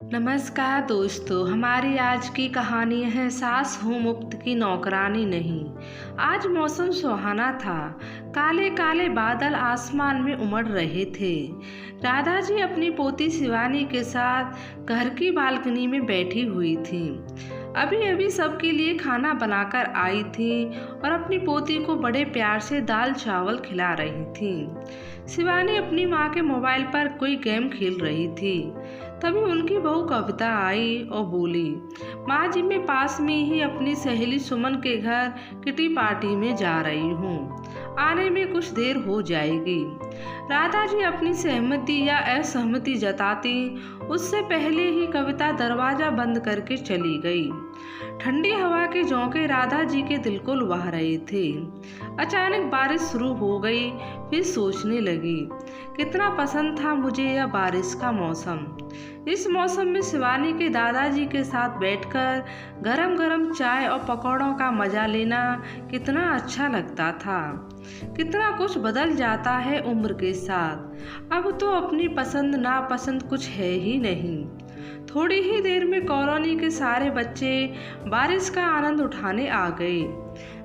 नमस्कार दोस्तों, हमारी आज की कहानी है सास हूँ मुफ्त की नौकरानी नहीं। आज मौसम सुहाना था। काले काले बादल आसमान में उमड़ रहे थे। राधा जी अपनी पोती शिवानी के साथ घर की बालकनी में बैठी हुई थी। अभी अभी सबके लिए खाना बनाकर आई थी और अपनी पोती को बड़े प्यार से दाल चावल खिला रही थी। शिवानी अपनी माँ के मोबाइल पर कोई गेम खेल रही थी। तभी उनकी बहू कविता आई और बोली, माँ जी मैं पास में ही अपनी सहेली सुमन के घर किटी पार्टी में जा रही हूँ, आने में कुछ देर हो जाएगी। राधा जी अपनी सहमति या असहमति जताती उससे पहले ही कविता दरवाजा बंद करके चली गई। ठंडी हवा के झोंके राधा जी के दिल को लुभा रहे थे। अचानक बारिश शुरू हो गई। फिर सोचने लगी, कितना पसंद था मुझे यह बारिश का मौसम। इस मौसम में शिवानी के दादाजी के साथ बैठकर गरम गरम चाय और पकौड़ों का मजा लेना कितना अच्छा लगता था। कितना कुछ बदल जाता है उम्र के साथ। अब तो अपनी पसंद नापसंद कुछ है ही नहीं। थोड़ी ही देर में कॉलोनी के सारे बच्चे बारिश का आनंद उठाने आ गए।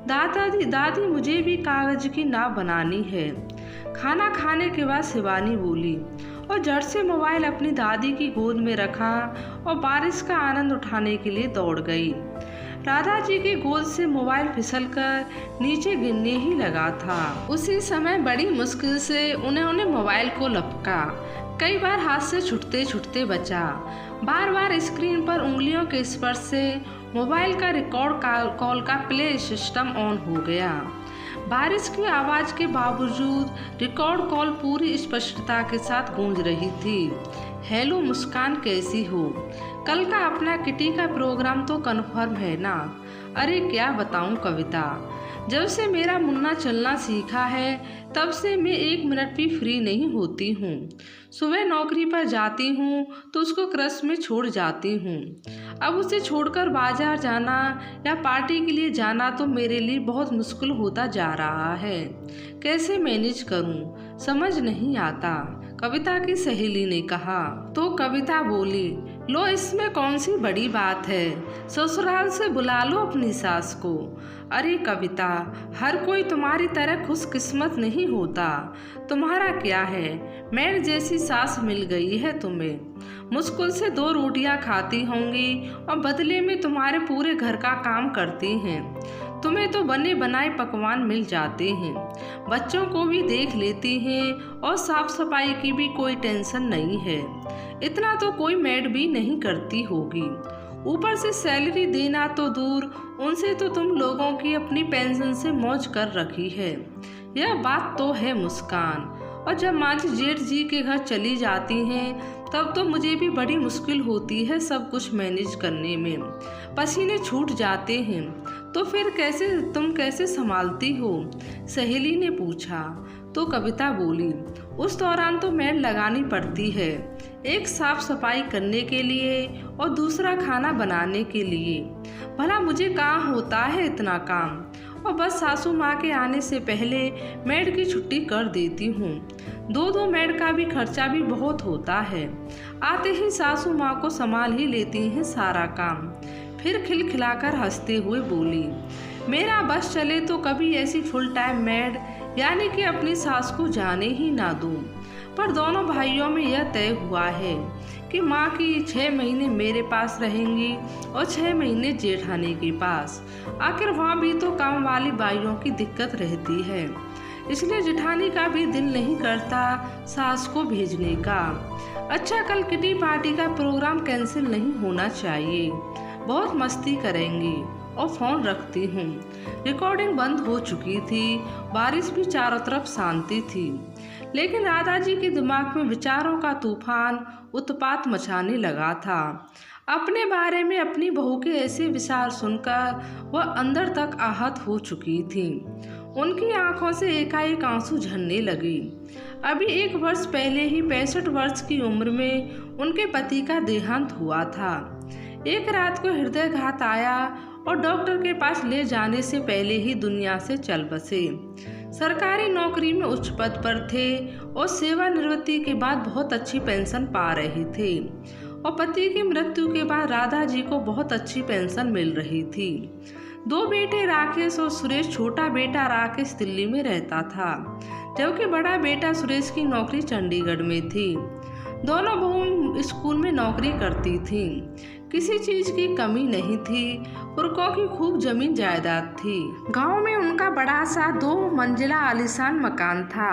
दादी मुझे भी कागज की नाव बनानी है। खाना खाने के बाद शिवानी बोली और झट से मोबाइल अपनी दादी की गोद में रखा और बारिश का आनंद उठाने के लिए दौड़ गई। राधा जी की गोद से मोबाइल फिसलकर नीचे गिरने ही लगा था। उसी समय बड़ी मुश्किल से उन्होंने मोबाइल को लपका। कई बार हाथ से छूटते छूटते बचा। बार बार स्क्रीन पर उंगलियों के स्पर्श से मोबाइल का रिकॉर्ड कॉल का प्ले सिस्टम ऑन हो गया। बारिश की आवाज़ के बावजूद रिकॉर्ड कॉल पूरी स्पष्टता के साथ गूंज रही थी। हेलो मुस्कान, कैसी हो? कल का अपना किटी का प्रोग्राम तो कन्फर्म है ना? अरे क्या बताऊं कविता, जब से मेरा मुन्ना चलना सीखा है तब से मैं एक मिनट भी फ्री नहीं होती हूँ। सुबह नौकरी पर जाती हूँ तो उसको क्रश में छोड़ जाती हूँ। अब उसे छोड़कर बाजार जाना या पार्टी के लिए जाना तो मेरे लिए बहुत मुश्किल होता जा रहा है। कैसे मैनेज करूँ समझ नहीं आता, कविता की सहेली ने कहा। तो कविता बोली, लो इसमें कौन सी बड़ी बात है, ससुराल से बुला लो अपनी सास को। अरे कविता, हर कोई तुम्हारी तरह खुशकिस्मत नहीं होता। तुम्हारा क्या है, मेरे जैसी सास मिल गई है तुम्हें। मुश्किल से 2 रोटियां खाती होंगी और बदले में तुम्हारे पूरे घर का काम करती हैं। तुम्हें तो बने बनाए पकवान मिल जाते हैं, बच्चों को भी देख लेती हैं और साफ सफाई की भी कोई टेंशन नहीं है। इतना तो कोई मेड भी नहीं करती होगी। ऊपर से सैलरी देना तो दूर, उनसे तो तुम लोगों की अपनी पेंशन से मौज कर रखी है। यह बात तो है मुस्कान। और जब माँ जी जेठ जी के घर चली जाती हैं तब तो मुझे भी बड़ी मुश्किल होती है सब कुछ मैनेज करने में। पसीने छूट जाते हैं। तो फिर तुम कैसे संभालती हो? सहेली ने पूछा। तो कविता बोली, उस दौरान तो मेड लगानी पड़ती है, एक साफ सफाई करने के लिए और दूसरा खाना बनाने के लिए। भला मुझे कहाँ होता है इतना काम, और बस सासू माँ के आने से पहले मेड की छुट्टी कर देती हूँ। 2 मेड का भी खर्चा भी बहुत होता है। आते ही सासू माँ को संभाल ही लेती हैं सारा काम। फिर खिलखिलाकर हंसते हुए बोली, मेरा बस चले तो कभी ऐसी फुल टाइम मेड यानी कि अपनी सास को जाने ही ना दूँ। पर दोनों भाइयों में यह तय हुआ है कि माँ की 6 महीने मेरे पास रहेंगी और 6 महीने जेठानी के पास। आखिर वहाँ भी तो काम वाली बाइयों की दिक्कत रहती है, इसलिए जेठानी का भी दिल नहीं करता सास को भेजने का। अच्छा, कल किटी पार्टी का प्रोग्राम कैंसिल नहीं होना चाहिए, बहुत मस्ती करेंगी। और फ़ोन रखती हूँ। रिकॉर्डिंग बंद हो चुकी थी। बारिश भी चारों तरफ शांति थी, लेकिन राधा जी के दिमाग में विचारों का तूफान उत्पात मचाने लगा था। अपने बारे में अपनी बहू के ऐसे विचार सुनकर वह अंदर तक आहत हो चुकी थी। उनकी आंखों से एकाएक आंसू झरने लगे। अभी 1 वर्ष पहले ही 65 वर्ष की उम्र में उनके पति का देहांत हुआ था। एक रात को हृदयघात आया और डॉक्टर के पास ले जाने से पहले ही दुनिया से चल बसे। सरकारी नौकरी में उच्च पद पर थे और सेवानिवृत्ति के बाद बहुत अच्छी पेंशन पा रहे थे। और पति की मृत्यु के बाद राधा जी को बहुत अच्छी पेंशन मिल रही थी। 2 बेटे राकेश और सुरेश। छोटा बेटा राकेश दिल्ली में रहता था, जबकि बड़ा बेटा सुरेश की नौकरी चंडीगढ़ में थी। दोनों बहू स्कूल में नौकरी करती थीं। किसी चीज की कमी नहीं थी। पुरखों की खूब जमीन जायदाद थी। गांव में उनका बड़ा सा 2 मंजिला आलीशान मकान था।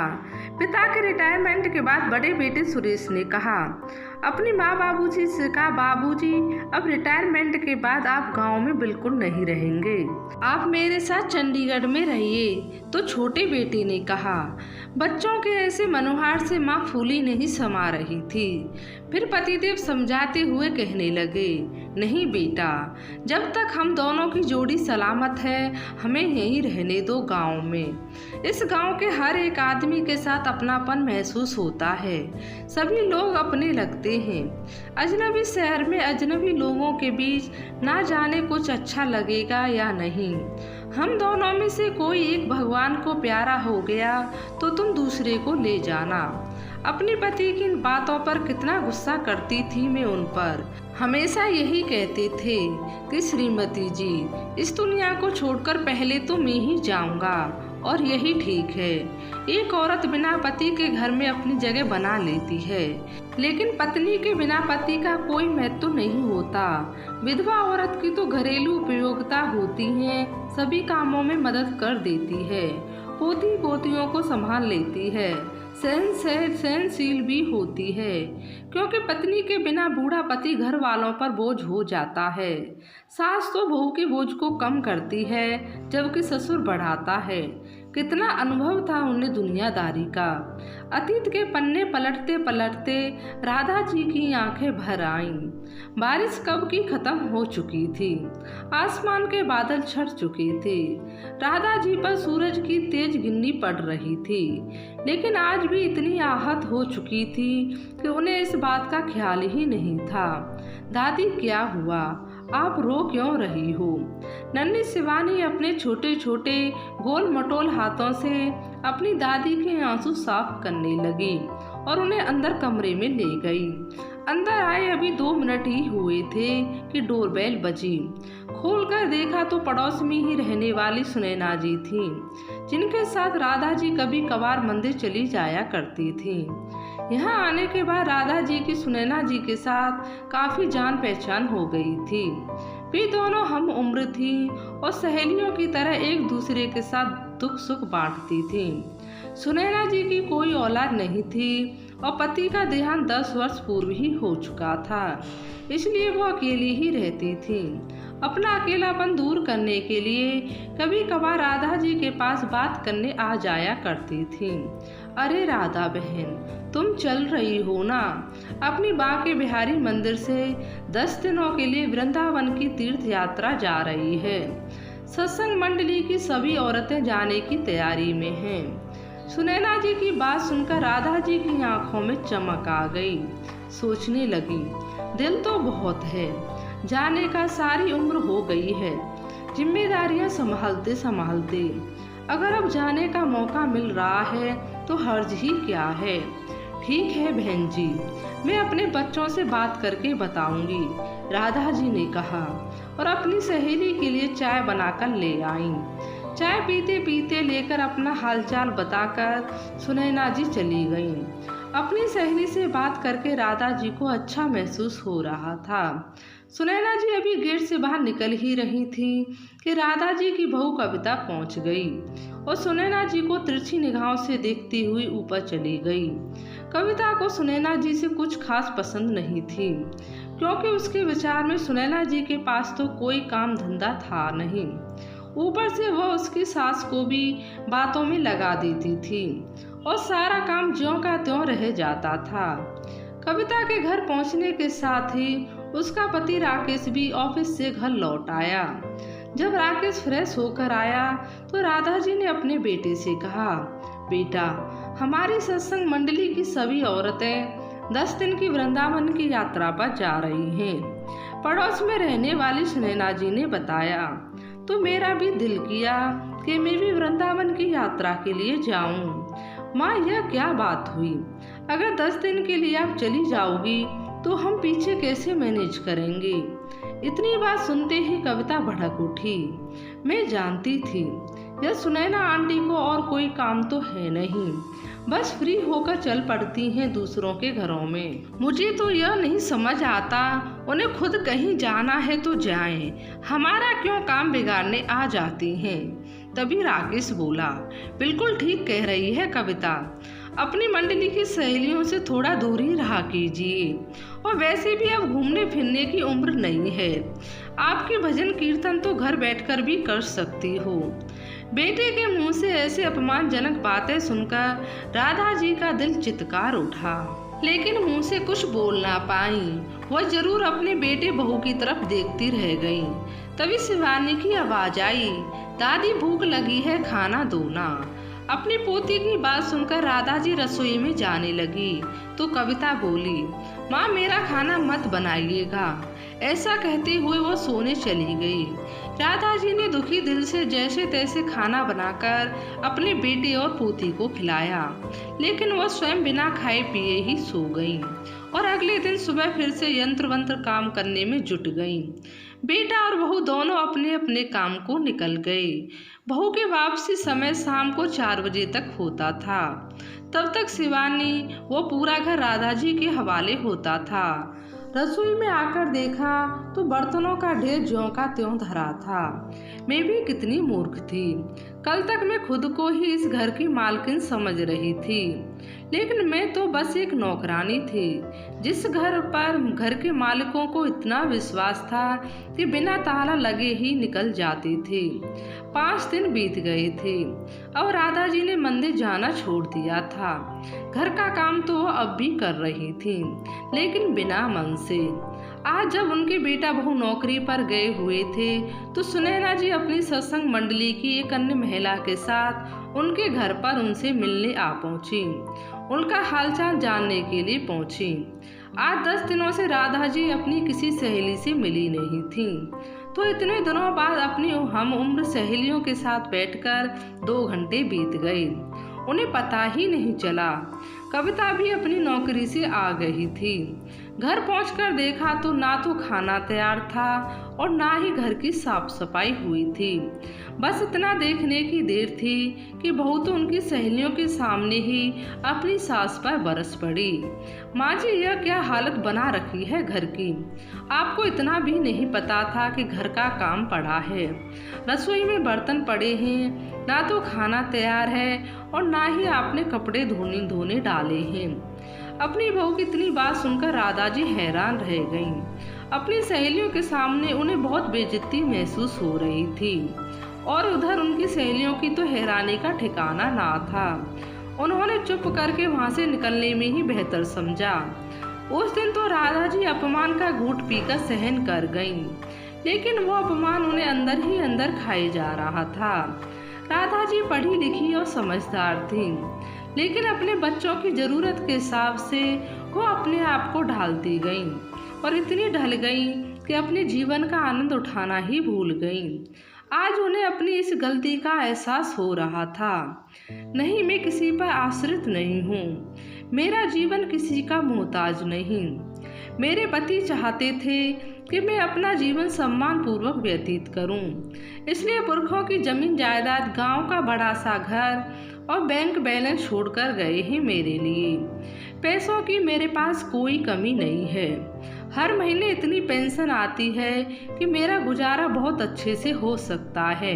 पिता के रिटायरमेंट के बाद बड़े बेटे सुरेश ने कहा अपनी माँ बाबूजी से कहा, बाबूजी अब रिटायरमेंट के बाद आप गांव में बिल्कुल नहीं रहेंगे, आप मेरे साथ चंडीगढ़ में रहिए। तो छोटे बेटे ने कहा। बच्चों के ऐसे मनोहार से माँ फूली नहीं समा रही थी। फिर पतिदेव समझाते हुए कहने लगे, नहीं बेटा, जब तक हम दोनों की जोड़ी सलामत है हमें यहीं रहने दो गांव में। इस गांव के हर एक आदमी के साथ अपनापन महसूस होता है, सभी लोग अपने लगते हैं। अजनबी शहर में अजनबी लोगों के बीच ना जाने कुछ अच्छा लगेगा या नहीं। हम दोनों में से कोई एक भगवान को प्यारा हो गया तो तुम दूसरे को ले जाना। अपने पति की इन बातों पर कितना गुस्सा करती थी मैं उन पर। हमेशा यही कहते थे कि श्रीमती जी, इस दुनिया को छोड़कर पहले तो मैं ही जाऊंगा और यही ठीक है। एक औरत बिना पति के घर में अपनी जगह बना लेती है, लेकिन पत्नी के बिना पति का कोई महत्व नहीं होता। विधवा औरत की तो घरेलू उपयोगिता होती है, सभी कामों में मदद कर देती है, पोती पोतियों को संभाल लेती है, सहनशील भी होती है, क्योंकि पत्नी के बिना बूढ़ा पति घर वालों पर बोझ हो जाता है। सास तो बहू के बोझ को कम करती है, जबकि ससुर बढ़ाता है। कितना अनुभव था उन्हें दुनियादारी का। अतीत के पन्ने पलटते पलटते राधा जी की आंखें भर आईं। बारिश कब की खत्म हो चुकी थी, आसमान के बादल छट चुके थे, राधा जी पर सूरज की तेज गिन्नी पड़ रही थी, लेकिन आज भी इतनी आहत हो चुकी थी कि उन्हें इस बात का ख्याल ही नहीं था। दादी क्या हुआ, आप रो क्यों रही हो? नन्ही शिवानी अपने छोटे छोटे गोल मटोल हाथों से अपनी दादी के आंसू साफ करने लगी और उन्हें अंदर कमरे में ले गई। अंदर आए अभी 2 मिनट ही हुए थे कि डोरबेल बजी। खोलकर देखा तो पड़ोस में ही रहने वाली सुनैना जी थी, जिनके साथ राधा जी कभी कभार मंदिर चली जाया करती थी। यहाँ आने के बाद राधा जी की सुनैना जी के साथ काफी जान पहचान हो गई थी। वे दोनों हम उम्र थी और सहेलियों की तरह एक दूसरे के साथ दुख सुख बांटती थी। सुनैना जी की कोई औलाद नहीं थी और पति का देहांत 10 वर्ष पूर्व ही हो चुका था, इसलिए वो अकेली ही रहती थी। अपना अकेलापन दूर करने के लिए कभी कभार राधा जी के पास बात करने आ जाया करती थी। अरे राधा बहन, तुम चल रही हो ना? अपनी बांके बिहारी मंदिर से 10 दिनों के लिए वृंदावन की तीर्थ यात्रा जा रही है। सत्संग मंडली की सभी औरतें जाने की तैयारी में हैं। सुनैना जी की बात सुनकर राधा जी की आंखों में चमक आ गई। सोचने लगी, दिल तो बहुत है, जाने का सारी उम्र हो गई है, जिम्मेदारियां संभालते संभालते। अगर अब जाने का मौका मिल रहा है तो हर्ज ही क्या है। ठीक है बहन जी, मैं अपने बच्चों से बात करके बताऊंगी, राधा जी ने कहा और अपनी सहेली के लिए चाय बनाकर ले आईं। चाय पीते पीते लेकर अपना हालचाल बताकर सुनैना जी चली गईं। अपनी सहेली से बात करके राधा जी को अच्छा महसूस हो रहा था। सुनैना जी अभी गेट से बाहर निकल ही रही थी कि राधा जी की बहू कविता पहुंच गई और सुनैना जी को तिरछी निगाहों से देखती हुई ऊपर चली गई। कविता को सुनैना जी से कुछ खास पसंद नहीं थी, क्योंकि उसके विचार में सुनैना जी के पास तो कोई काम धंधा था नहीं। ऊपर से वह उसकी सास को भी बातों में लगा देती थी और सारा काम ज्यों का त्यों रह जाता था। कविता के घर पहुंचने के साथ ही उसका पति राकेश भी ऑफिस से घर लौट आया। जब राकेश फ्रेश होकर आया तो राधा जी ने अपने बेटे से कहा, बेटा, हमारी सत्संग मंडली की सभी औरतें 10 दिन की वृंदावन की यात्रा पर जा रही हैं। पड़ोस में रहने वाली सुनैना जी ने बताया तो मेरा भी दिल किया कि मैं भी वृंदावन की यात्रा के लिए जाऊं। माँ, यह क्या बात हुई? अगर 10 दिन के लिए आप चली जाओगी तो हम पीछे कैसे मैनेज करेंगे। इतनी बात सुनते ही कविता भड़क उठी। मैं जानती थी यह सुनैना आंटी को और कोई काम तो है नहीं, बस फ्री होकर चल पड़ती हैं दूसरों के घरों में। मुझे तो यह नहीं समझ आता, उन्हें खुद कहीं जाना है तो जाएं, हमारा क्यों काम बिगाड़ने आ जाती हैं। तभी राकेश बोला, बिल्कुल ठीक कह रही है कविता, अपनी मंडली की सहेलियों से थोड़ा दूर ही रहा कीजिए, और वैसे भी अब घूमने फिरने की उम्र नहीं है। आपके भजन कीर्तन तो घर बैठकर भी कर सकती हो। बेटे के मुंह से ऐसे अपमानजनक बातें सुनकर राधा जी का दिल चित्कार उठा, लेकिन मुंह से कुछ बोल ना पाई। वह जरूर अपने बेटे बहू की तरफ देखती रह गई। तभी शिवानी की आवाज आई, दादी भूख लगी है, खाना दो ना। अपनी पोती की बात सुनकर राधा जी रसोई में जाने लगी तो कविता बोली, माँ मेरा खाना मत बनाइएगा। ऐसा कहते हुए वो सोने चली गई। राधा जी ने दुखी दिल से जैसे तैसे खाना बनाकर अपने बेटे और पोती को खिलाया, लेकिन वह स्वयं बिना खाए पिए ही सो गई और अगले दिन सुबह फिर से यंत्र वंत्र काम करने में जुट गई। बेटा और बहू दोनों अपने अपने काम को निकल गए। बहू के वापसी समय शाम को 4 बजे तक होता था। तब तक शिवानी वो पूरा घर राधा जी के हवाले होता था। रसोई में आकर देखा तो बर्तनों का ढेर ज्यों का त्यों धरा था। मैं भी कितनी मूर्ख थी, कल तक मैं खुद को ही इस घर की मालकिन समझ रही थी, लेकिन मैं तो बस एक नौकरानी थी। जिस घर पर घर के मालिकों को इतना विश्वास था कि बिना ताला लगे ही निकल जाती थी। 5 दिन बीत गए थे और राधा जी ने मंदिर जाना छोड़ दिया था। घर का काम तो वो अब भी कर रही थी, लेकिन बिना मन से। आज जब उनके बेटा बहू नौकरी पर गए हुए थे तो सुनैना जी अपनी सत्संग मंडली की एक अन्य महिला के साथ उनके घर पर उनसे मिलने आ पहुंची, उनका हालचाल जानने के लिए पहुंची। आज 10 दिनों से राधा जी अपनी किसी सहेली से मिली नहीं थी, तो इतने दिनों बाद अपनी हम उम्र सहेलियों के साथ बैठकर 2 घंटे बीत गए। उन्हें पता ही नहीं चला। कविता भी अपनी नौकरी से आ गई थी। घर पहुंचकर देखा तो ना तो खाना तैयार था और ना ही घर की साफ सफाई हुई थी। बस इतना देखने की देर थी कि बहू तो उनकी सहेलियों के सामने ही अपनी सास पर बरस पड़ी। माँ जी यह क्या हालत बना रखी है घर की, आपको इतना भी नहीं पता था कि घर का काम पड़ा है। रसोई में बर्तन पड़े हैं, ना तो खाना तैयार है और ना ही आपने कपड़े धोने डाले हैं। अपनी बहू की इतनी बात सुनकर राधा जी हैरान रह गईं। अपनी सहेलियों के सामने उन्हें बहुत बेइज्जती महसूस हो रही थी और उधर उनकी सहेलियों की तो हैरानी का ठिकाना ना था। उन्होंने चुप करके वहां से निकलने में ही बेहतर समझा। उस दिन तो राधा जी अपमान का घूंट पीकर सहन कर गईं, लेकिन वो अपमान उन्हें अंदर ही अंदर खाए जा रहा था। राधा जी पढ़ी लिखी और समझदार थी, लेकिन अपने बच्चों की जरूरत के हिसाब से वो अपने आप को ढालती गईं और इतनी ढल गईं कि अपने जीवन का आनंद उठाना ही भूल गईं। आज उन्हें अपनी इस गलती का एहसास हो रहा था। नहीं, मैं किसी पर आश्रित नहीं हूँ, मेरा जीवन किसी का मोहताज नहीं। मेरे पति चाहते थे कि मैं अपना जीवन सम्मान पूर्वक व्यतीत करूं, इसलिए पुरखों की जमीन जायदाद, गांव का बड़ा सा घर और बैंक बैलेंस छोड़कर गए हैं मेरे लिए। पैसों की मेरे पास कोई कमी नहीं है। हर महीने इतनी पेंशन आती है कि मेरा गुजारा बहुत अच्छे से हो सकता है।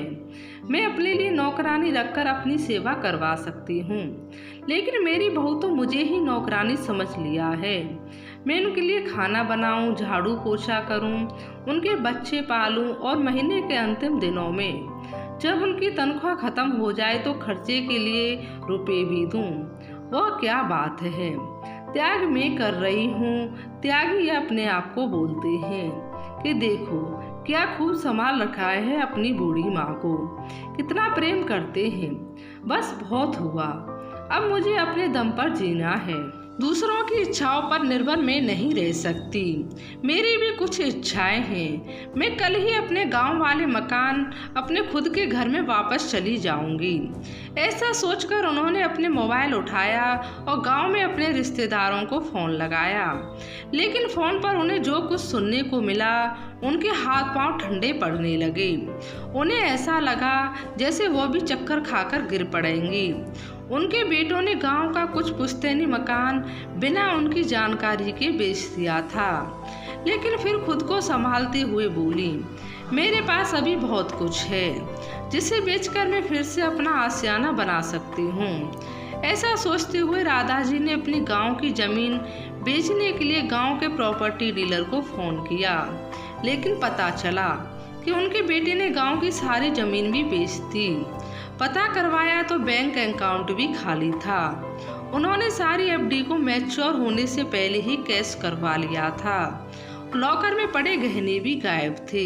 मैं अपने लिए नौकरानी रखकर अपनी सेवा करवा सकती हूँ, लेकिन मेरी बहू तो मुझे ही नौकरानी समझ लिया है। मैं उनके लिए खाना बनाऊं, झाड़ू पोछा करूं, उनके बच्चे पालूं और महीने के अंतिम दिनों में जब उनकी तनख्वाह खत्म हो जाए तो खर्चे के लिए रुपए भी दूं। वह क्या बात है, त्याग मैं कर रही हूँ। त्यागी अपने आप को बोलते हैं कि देखो क्या खूब संभाल रखा है अपनी बूढ़ी माँ को, कितना प्रेम करते हैं। बस बहुत हुआ, अब मुझे अपने दम पर जीना है। दूसरों की इच्छाओं पर निर्भर मैं नहीं रह सकती। मेरी भी कुछ इच्छाएं हैं। मैं कल ही अपने गांव वाले मकान, अपने खुद के घर में वापस चली जाऊंगी। ऐसा सोचकर उन्होंने अपने मोबाइल उठाया और गांव में अपने रिश्तेदारों को फ़ोन लगाया। लेकिन फ़ोन पर उन्हें जो कुछ सुनने को मिला, उनके हाथ पांव ठंडे पड़ने लगे। उन्हें ऐसा लगा जैसे वो भी चक्कर खाकर गिर पड़ेंगी। उनके बेटों ने गांव का कुछ पुश्तैनी मकान बिना उनकी जानकारी के बेच दिया था। लेकिन फिर खुद को संभालते हुए बोली, मेरे पास अभी बहुत कुछ है जिसे बेचकर मैं फिर से अपना आशियाना बना सकती हूँ। ऐसा सोचते हुए राधा जी ने अपनी गांव की जमीन बेचने के लिए गांव के प्रॉपर्टी डीलर को फ़ोन किया। लेकिन पता चला कि उनके बेटे ने गांव की सारी जमीन भी बेच दी। पता करवाया तो बैंक अकाउंट भी खाली था। उन्होंने सारी एफडी को मैच्योर होने से पहले ही कैश करवा लिया था। लॉकर में पड़े गहने भी गायब थे।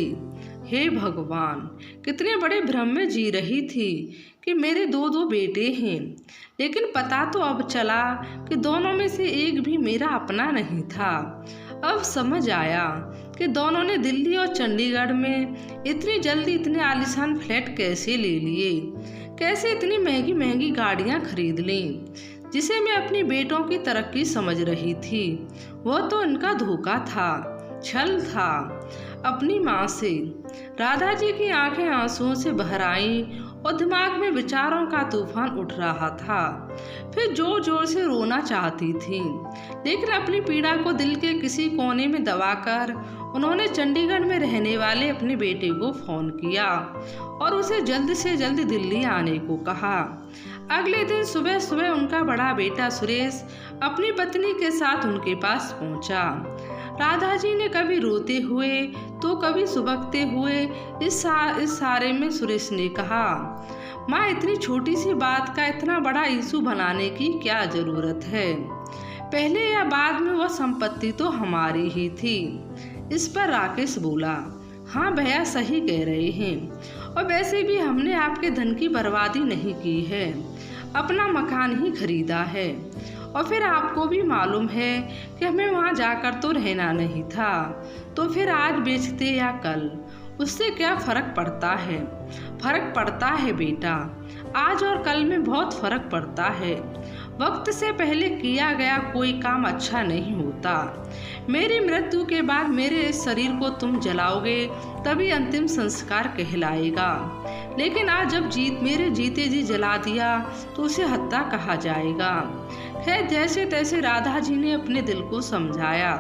हे भगवान, कितने बड़े भ्रम में जी रही थी कि मेरे दो बेटे हैं। लेकिन पता तो अब चला कि दोनों में से एक भी मेरा अपना नहीं था। अब समझ आया कि दोनों ने दिल्ली और चंडीगढ़ में इतनी जल्दी इतने आलीशान फ्लैट कैसे ले लिए, कैसे इतनी महंगी महंगी गाड़ियां खरीद लीं, जिसे मैं अपनी बेटों की तरक्की समझ रही थी। वो तो इनका धोखा था, छल था। अपनी माँ से राधा जी की आंखें आंसुओं से भर आईं और दिमाग में विचारों का तूफान उठ रहा था। फिर जोर जोर से रोना चाहती थी, लेकिन अपनी पीड़ा को दिल के किसी कोने में दबाकर उन्होंने चंडीगढ़ में रहने वाले अपने बेटे को फ़ोन किया और उसे जल्द से जल्द दिल्ली आने को कहा। अगले दिन सुबह सुबह उनका बड़ा बेटा सुरेश अपनी पत्नी के साथ उनके पास पहुंचा। राधा जी ने कभी रोते हुए तो कभी सुबकते हुए इस सारे में सुरेश ने कहा, माँ, इतनी छोटी सी बात का इतना बड़ा इशू बनाने की क्या ज़रूरत है? पहले या बाद में वह संपत्ति तो हमारी ही थी। इस पर राकेश बोला, हाँ भैया, सही कह रहे हैं। और वैसे भी हमने आपके धन की बर्बादी नहीं की है, अपना मकान ही खरीदा है। और फिर आपको भी मालूम है कि हमें वहाँ जाकर तो रहना नहीं था, तो फिर आज बेचते या कल, उससे क्या फ़र्क पड़ता है? फ़र्क पड़ता है बेटा, आज और कल में बहुत फ़र्क पड़ता है। वक्त से पहले किया गया कोई काम अच्छा नहीं होता। मेरी मृत्यु के बाद मेरे इस शरीर को तुम जलाओगे तभी अंतिम संस्कार कहलाएगा। लेकिन आज जब मेरे जीते जी जला दिया तो उसे हत्या कहा जाएगा। खैर, जैसे तैसे राधा जी ने अपने दिल को समझाया।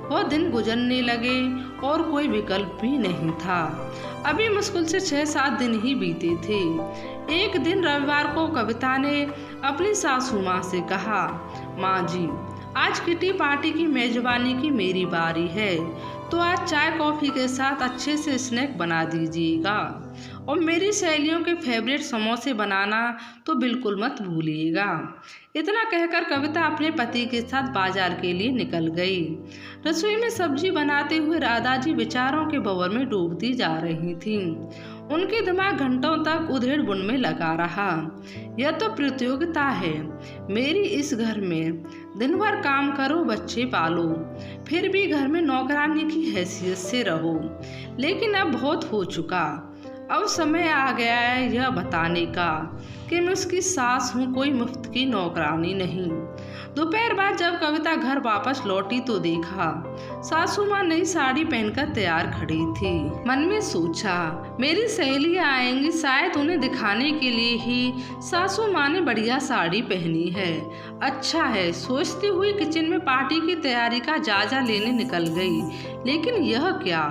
वो दिन गुजरने लगे और कोई विकल्प भी नहीं था। अभी मुश्किल से 6-7 दिन ही बीते थे। एक दिन रविवार को कविता ने अपनी सासू माँ से कहा, माँ जी, आज किटी पार्टी की मेजबानी की मेरी बारी है, तो आज चाय कॉफ़ी के साथ अच्छे से स्नैक बना दीजिएगा और मेरी सहेलियों के फेवरेट समोसे बनाना तो बिल्कुल मत भूलिएगा। इतना कहकर कविता अपने पति के साथ बाजार के लिए निकल गई। रसोई में सब्जी बनाते हुए राधा जी विचारों के भंवर में डूबती जा रही थीं। उनके दिमाग घंटों तक उधेड़ बुन में लगा रहा। यह तो प्रतियोगिता है मेरी इस घर में। दिन भर काम करो, बच्चे पालो, फिर भी घर में नौकरानी की हैसियत से रहो। लेकिन अब बहुत हो चुका। अब समय आ गया है यह बताने का कि मैं उसकी सास हूँ, कोई मुफ्त की नौकरानी नहीं। दोपहर बाद जब कविता घर वापस लौटी तो देखा सासू माँ नई साड़ी पहनकर तैयार खड़ी थी। मन में सोचा, मेरी सहेलियाँ आएंगी, शायद उन्हें दिखाने के लिए ही सासू माँ ने बढ़िया साड़ी पहनी है। अच्छा है, सोचती हुई किचन में पार्टी की तैयारी का जायजा लेने निकल गई। लेकिन यह क्या,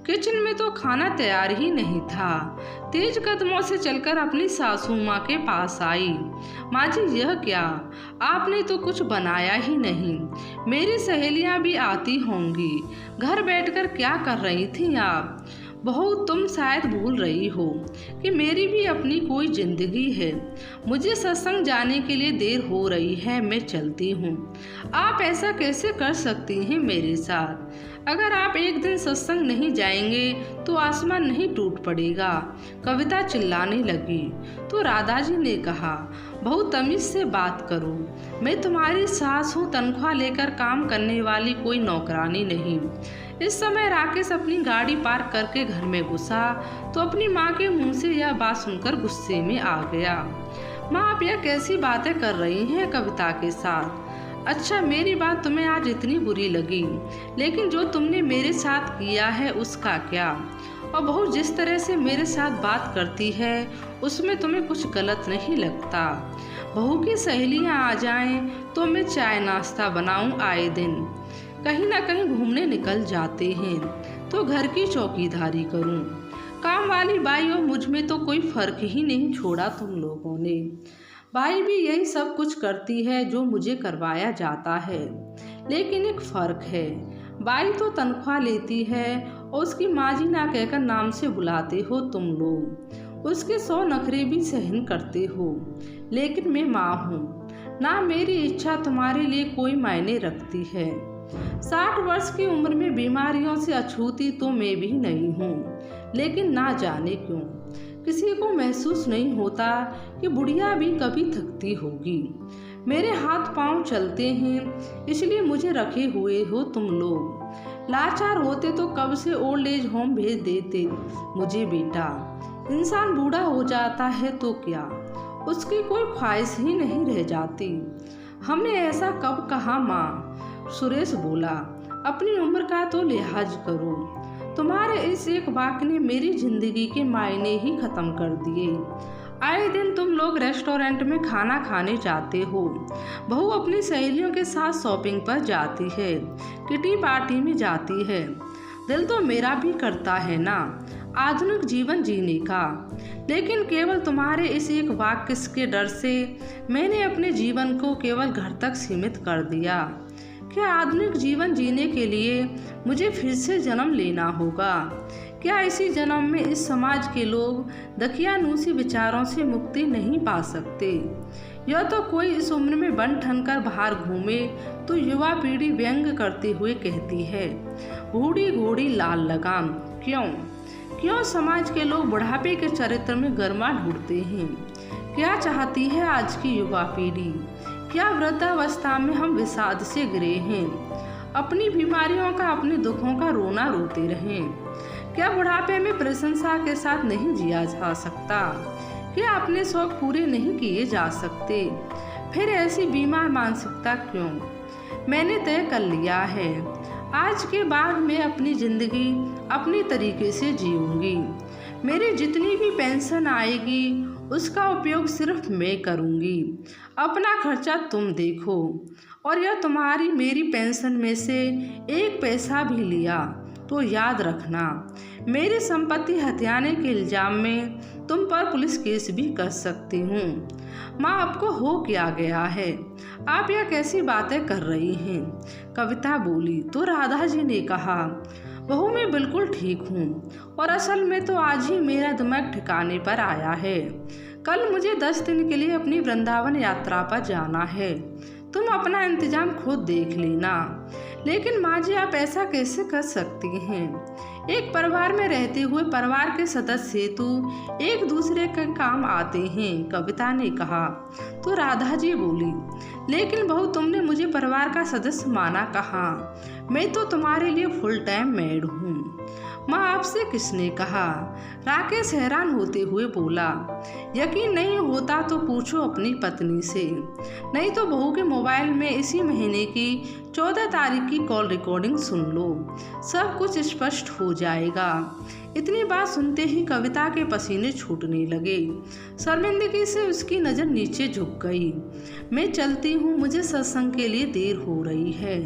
किचन में तो खाना तैयार ही नहीं था। तेज कदमों से चलकर अपनी सासू माँ के पास आई। माँ जी, यह क्या, आपने तो कुछ बनाया ही नहीं। मेरी सहेलियाँ भी आती होंगी, घर बैठकर क्या कर रही थी आप? बहू, तुम शायद भूल रही हो कि मेरी भी अपनी कोई जिंदगी है। मुझे सत्संग जाने के लिए देर हो रही है, मैं चलती हूँ। आप ऐसा कैसे कर सकती हैं मेरे साथ? अगर आप एक दिन सत्संग नहीं जाएंगे तो आसमान नहीं टूट पड़ेगा। कविता चिल्लाने लगी तो राधा जी ने कहा, बहुत तमीज से बात करो। मैं तुम्हारी सास हूँ, तनख्वाह लेकर काम करने वाली कोई नौकरानी नहीं। इस समय राकेश अपनी गाड़ी पार्क करके घर में घुसा तो अपनी माँ के मुंह से यह बात सुनकर गुस्से में आ गया। माँ, आप यह कैसी बातें कर रही हैं कविता के साथ? अच्छा, मेरी बात तुम्हें आज इतनी बुरी लगी, लेकिन जो तुमने मेरे साथ किया है उसका क्या? और बहू जिस तरह से मेरे साथ बात करती है उसमें तुम्हें कुछ गलत नहीं लगता? बहू की सहेलियां आ जाएं तो मैं चाय नाश्ता बनाऊं आए दिन, कहीं ना कहीं घूमने निकल जाते हैं तो घर की चौकीदारी करूं। काम वाली बाई और मुझ में तो कोई फर्क ही नहीं छोड़ा तुम लोगों ने। बाई भी यही सब कुछ करती है जो मुझे करवाया जाता है, लेकिन एक फ़र्क है, बाई तो तनख्वाह लेती है और उसकी माजी ना कहकर नाम से बुलाते हो तुम लोग। उसके 100 नखरे भी सहन करते हो, लेकिन मैं माँ हूँ ना, मेरी इच्छा तुम्हारे लिए कोई मायने रखती है। 60 वर्ष की उम्र में बीमारियों से अछूती तो मैं भी नहीं हूँ, लेकिन ना जाने क्यों किसी को महसूस नहीं होता कि बुढ़िया भी कभी थकती होगी। मेरे हाथ पांव चलते हैं, इसलिए मुझे रखे हुए हो तुम लोग। लाचार होते तो कब से ओल्ड एज होम भेज देते मुझे बेटा। इंसान बूढ़ा हो जाता है तो क्या, उसकी कोई ख्वाहिश ही नहीं रह जाती। हमने ऐसा कब कहा माँ? सुरेश बोला, अपनी उम्र का तो लिहाज करो। तुम्हारे इस एक वाक्य ने मेरी जिंदगी के मायने ही खत्म कर दिए। आए दिन तुम लोग रेस्टोरेंट में खाना खाने जाते हो, बहू अपनी सहेलियों के साथ शॉपिंग पर जाती है, किटी पार्टी में जाती है। दिल तो मेरा भी करता है ना आधुनिक जीवन जीने का, लेकिन केवल तुम्हारे इस एक वाक्य के डर से मैंने अपने जीवन को केवल घर तक सीमित कर दिया। क्या आधुनिक जीवन जीने के लिए मुझे फिर से जन्म लेना होगा? क्या इसी जन्म में इस समाज के लोग दकियानूसी विचारों से मुक्ति नहीं पा सकते? यह तो कोई इस उम्र में बन ठन कर बाहर घूमे तो युवा पीढ़ी व्यंग करते हुए कहती है, बूढ़ी घोड़ी लाल लगाम। क्यों समाज के लोग बुढ़ापे के चरित्र में गर्मा ढूंढते हैं? क्या चाहती है आज की युवा पीढ़ी? क्या वृद्धावस्था में हम विषाद से गिरे हैं? अपनी बीमारियों का, अपने दुखों का रोना रोते रहें? क्या बुढ़ापे में प्रशंसा के साथ नहीं जिया जा सकता? क्या अपने शौक पूरे नहीं किए जा सकते? फिर ऐसी बीमार मानसिकता क्यों? मैंने तय कर लिया है, आज के बाद मैं अपनी जिंदगी अपनी तरीके से जीऊंगी। मेरी जितनी भी पेंशन आएगी उसका उपयोग सिर्फ मैं करूंगी। अपना खर्चा तुम देखो, और यह तुम्हारी मेरी पेंशन में से 1 पैसा भी लिया तो याद रखना, मेरी संपत्ति हथियाने के इल्जाम में तुम पर पुलिस केस भी कर सकती हूँ। माँ, आपको हो क्या गया है? आप यह कैसी बातें कर रही हैं? कविता बोली तो राधा जी ने कहा, बहू मैं बिल्कुल ठीक हूँ, और असल में तो आज ही मेरा दिमाग ठिकाने पर आया है। कल मुझे 10 दिन के लिए अपनी वृंदावन यात्रा पर जाना है, तुम अपना इंतजाम खुद देख लेना। लेकिन माँ जी, आप ऐसा कैसे कर सकती हैं? एक परिवार में रहते हुए परिवार के सदस्य तो एक दूसरे के काम आते हैं, कविता ने कहा। तो राधा जी बोली, लेकिन बहू तुमने मुझे परिवार का सदस्य माना कहाँ? मैं तो तुम्हारे लिए फुल टाइम मेड हूँ। माँ, आपसे किसने कहा? राकेश हैरान होते हुए बोला। यकीन नहीं होता तो पूछो अपनी पत्नी से, नहीं तो बहू के मोबाइल में इसी महीने की 14 तारीख की कॉल रिकॉर्डिंग सुन लो, सब कुछ स्पष्ट हो जाएगा। इतनी बात सुनते ही कविता के पसीने छूटने लगे। शर्मिंदगी से उसकी नज़र नीचे झुक गई। मैं चलती हूँ, मुझे सत्संग के लिए देर हो रही है,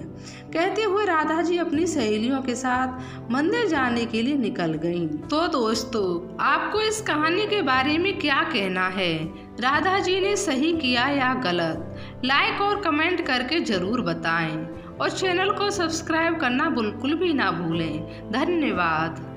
कहते हुए राधा जी अपनी सहेलियों के साथ मंदिर जाने के लिए निकल गईं। तो दोस्तों, आपको इस कहानी के बारे में क्या कहना है? राधा जी ने सही किया या गलत? लाइक और कमेंट करके ज़रूर बताएं, और चैनल को सब्सक्राइब करना बिल्कुल भी ना भूलें। धन्यवाद।